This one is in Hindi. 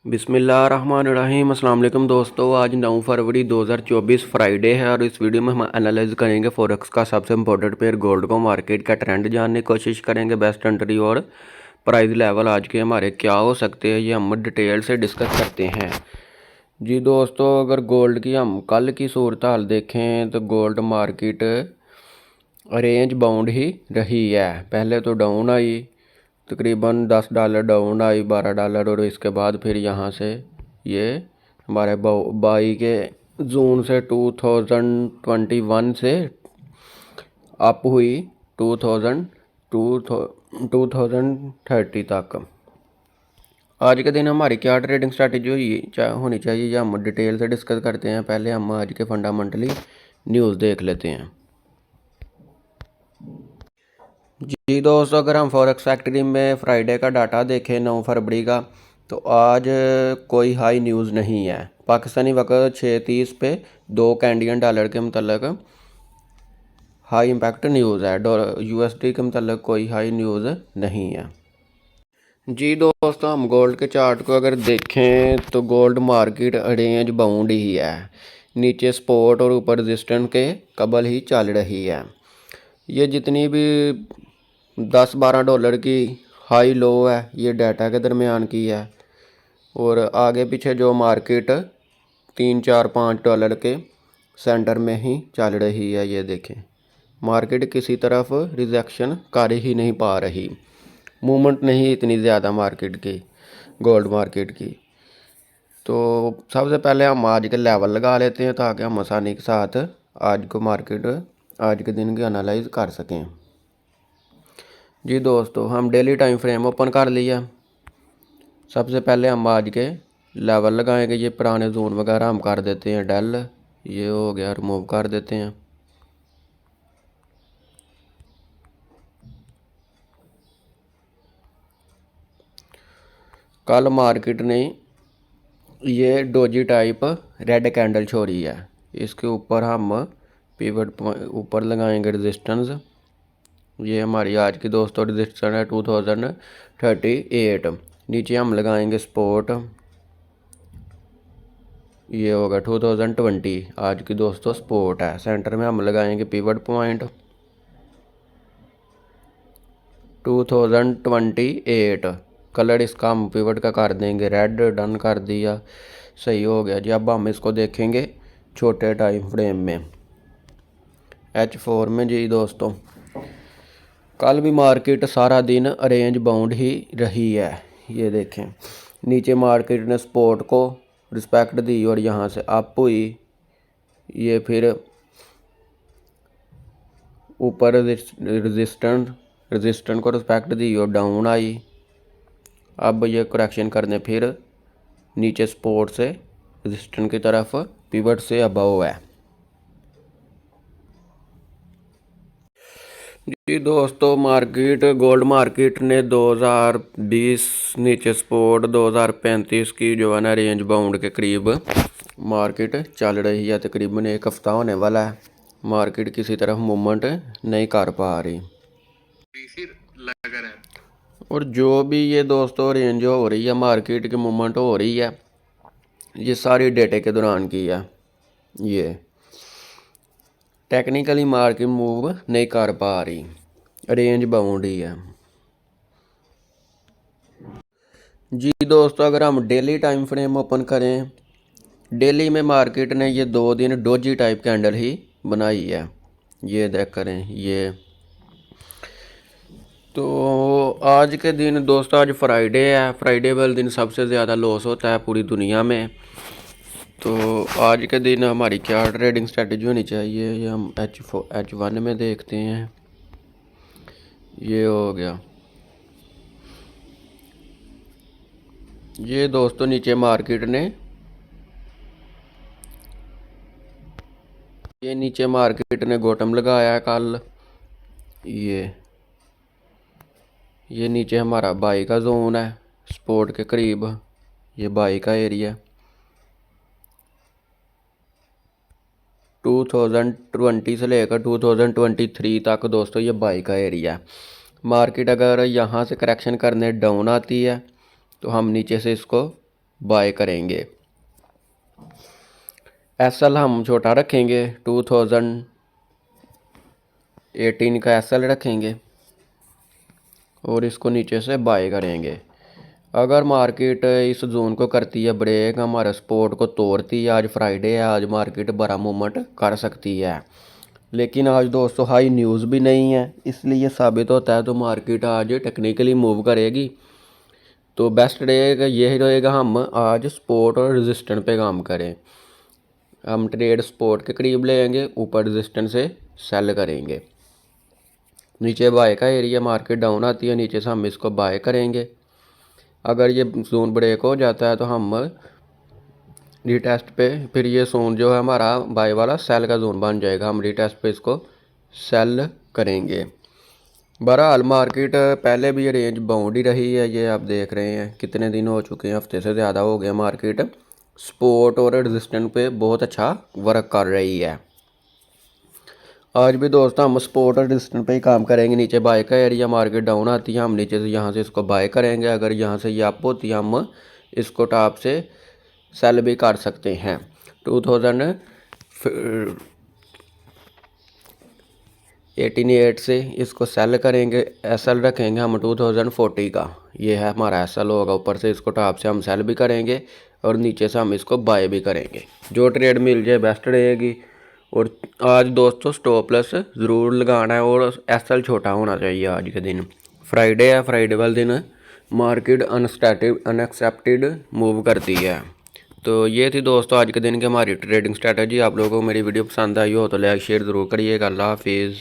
बिस्मिल्लाहिर्रहमानिर्रहीम। अस्सलाम वालेकुम दोस्तों, आज 9 फरवरी 2024 फ्राइडे है और इस वीडियो में हम एनालाइज करेंगे फॉरेक्स का सबसे इम्पोर्टेंट पेयर गोल्ड को। मार्केट का ट्रेंड जानने की कोशिश करेंगे, बेस्ट एंट्री और प्राइस लेवल आज के हमारे क्या हो सकते हैं, ये हम डिटेल से डिस्कस करते हैं। जी दोस्तों, अगर गोल्ड की हम कल की सूरत हाल देखें तो गोल्ड मार्केट रेंज बाउंड ही रही है। पहले तो डाउन आई, तकरीबन $10 डाउन आई, $12, और इसके बाद फिर यहाँ से ये हमारे 22 के जून से 2021 से अप हुई 2030 तक। आज के दिन हमारी क्या ट्रेडिंग स्ट्रैटेजी होनी चाहिए, ये हम डिटेल से डिस्कस करते हैं। पहले हम आज के फंडामेंटली न्यूज़ देख लेते हैं। जी दोस्तों, अगर हम फॉरेक्स फैक्ट्री में फ्राइडे का डाटा देखें 9 फरवरी का, तो आज कोई हाई न्यूज़ नहीं है। पाकिस्तानी वक्त 6:30 पे 2 कैनेडियन डॉलर के मतलब हाई इम्पैक्ट न्यूज़ है। USD के मतलब कोई हाई न्यूज़ नहीं है। जी दोस्तों, हम गोल्ड के चार्ट को अगर देखें तो गोल्ड मार्केट रेंज बाउंड ही है, नीचे सपोर्ट और ऊपर रेजिस्टेंस के कबल ही चल रही है। ये जितनी भी $10-12 की हाई लो है, ये डाटा के दरमियान की है, और आगे पीछे जो मार्केट $3-4-5 के सेंटर में ही चल रही है। ये देखें, मार्केट किसी तरफ रिजेक्शन कर ही नहीं पा रही, मूवमेंट नहीं इतनी ज़्यादा मार्केट की, गोल्ड मार्केट की। तो सबसे पहले हम आज के लेवल लगा लेते हैं ताकि हम आसानी के साथ आज को मार्केट आज के दिन की एनालाइज कर सकें। जी दोस्तों, हम डेली टाइम फ्रेम ओपन कर लिया। सबसे पहले हम आज के लेवल लगाएंगे। ये पुराने जोन वगैरह हम कर देते हैं डेल, ये हो गया, रिमूव कर देते हैं। कल मार्केट ने ये डोजी टाइप रेड कैंडल छोड़ी है, इसके ऊपर हम पिवट ऊपर लगाएंगे रेजिस्टेंस। ये हमारी आज की दोस्तों रजिस्टर है 2038। नीचे हम लगाएंगे सपोर्ट, ये होगा 2020। आज की दोस्तों सपोर्ट है। सेंटर में हम लगाएंगे पिवट पॉइंट 2028। कलर इसका हम पिवट का कर देंगे रेड, डन कर दिया, सही हो गया जी। अब हम इसको देखेंगे छोटे टाइम फ्रेम में, H4 में। जी दोस्तों, कल भी मार्केट सारा दिन रेंज बाउंड ही रही है। ये देखें, नीचे मार्केट ने सपोर्ट को रिस्पेक्ट दी और यहाँ से अप हुई, ये फिर ऊपर रेजिस्टेंस को रिस्पेक्ट दी और डाउन आई। अब ये करेक्शन करने फिर नीचे सपोर्ट से रेजिस्टेंस की तरफ पिवट से अबव है। जी दोस्तों, मार्केट गोल्ड मार्केट ने 2020 नीचे सपोर्ट 2035 की जो है ना रेंज बाउंड के करीब मार्केट चल रही है। तकरीबन एक हफ्ता होने वाला है, मार्केट किसी तरफ मूवमेंट नहीं कर पा रही। और जो भी ये दोस्तों रेंज हो रही है, मार्केट की मूवमेंट हो रही है, ये सारी डेटे के दौरान की है। ये टेक्निकली मार्केट मूव नहीं कर पा रही, रेंज बाउंड ही है। जी दोस्तों, अगर हम डेली टाइम फ्रेम ओपन करें, डेली में मार्केट ने ये 2 दिन डोजी टाइप कैंडल ही बनाई है। ये देख करें, ये तो आज के दिन दोस्तों, आज फ्राइडे है, फ्राइडे वाले दिन सबसे ज़्यादा लॉस होता है पूरी दुनिया में। तो आज के दिन हमारी क्या ट्रेडिंग स्ट्रेटजी होनी चाहिए, ये हम H1 में देखते हैं। ये हो गया, ये दोस्तों नीचे मार्केट ने नीचे मार्केट ने बॉटम लगाया है कल। ये नीचे हमारा बाई का जोन है, सपोर्ट के करीब, ये बाई का एरिया 2020 से लेकर 2023 तक दोस्तों ये बाई का एरिया है। मार्केट अगर यहाँ से करेक्शन करने डाउन आती है तो हम नीचे से इसको बाय करेंगे। एसएल हम छोटा रखेंगे, 2018 का एसएल रखेंगे और इसको नीचे से बाय करेंगे। अगर मार्केट इस जोन को करती है ब्रेक, हमारे सपोर्ट को तोड़ती है, आज फ्राइडे है, आज मार्केट बड़ा मूवमेंट कर सकती है। लेकिन आज दोस्तों हाई न्यूज़ भी नहीं है, इसलिए साबित होता है तो मार्केट आज टेक्निकली मूव करेगी। तो बेस्ट रहेगा यही रहेगा हम आज सपोर्ट और रेजिस्टेंस पे काम करें। हम ट्रेड सपोर्ट के करीब लेंगे, ऊपर रेजिस्टेंस से सेल करेंगे। नीचे बाय का एरिया मार्केट डाउन आती है, नीचे से हम इसको बाय करेंगे। अगर ये जोन ब्रेक हो जाता है तो हम रीटेस्ट पे फिर ये जोन जो है हमारा बाय वाला सेल का जोन बन जाएगा, हम रीटेस्ट पे इसको सेल करेंगे। बहरहाल मार्केट पहले भी ये रेंज बाउंड ही रही है, ये आप देख रहे हैं कितने दिन हो चुके हैं, हफ्ते से ज़्यादा हो गया। मार्केट सपोर्ट और रेजिस्टेंस पे बहुत अच्छा वर्क कर रही है। आज भी दोस्तों हम सपोर्ट और रेजिस्टेंस पे ही काम करेंगे। नीचे बाय का एरिया मार्केट डाउन आती है, हम नीचे से यहाँ से इसको बाय करेंगे। अगर यहाँ से ये अप होती है हम इसको टॉप से सेल भी कर सकते हैं। 2088 से इसको सेल करेंगे, एसएल रखेंगे हम 2040 का, ये है हमारा एसएल होगा। ऊपर से इसको टॉप से हम सेल भी करेंगे और नीचे से हम इसको बाय भी करेंगे। जो ट्रेड मिल जाए बेस्ट रहेगी। और आज दोस्तों स्टॉप लॉस ज़रूर लगाना है और एसएल छोटा होना चाहिए। आज के दिन फ्राइडे है, फ्राइडे वाले दिन मार्केट अनएक्सेप्टेड मूव करती है। तो ये थी दोस्तों आज के दिन की हमारी ट्रेडिंग स्ट्रैटेजी। आप लोगों को मेरी वीडियो पसंद आई हो तो लाइक शेयर ज़रूर करिएगा। अल्लाह हाफिज़।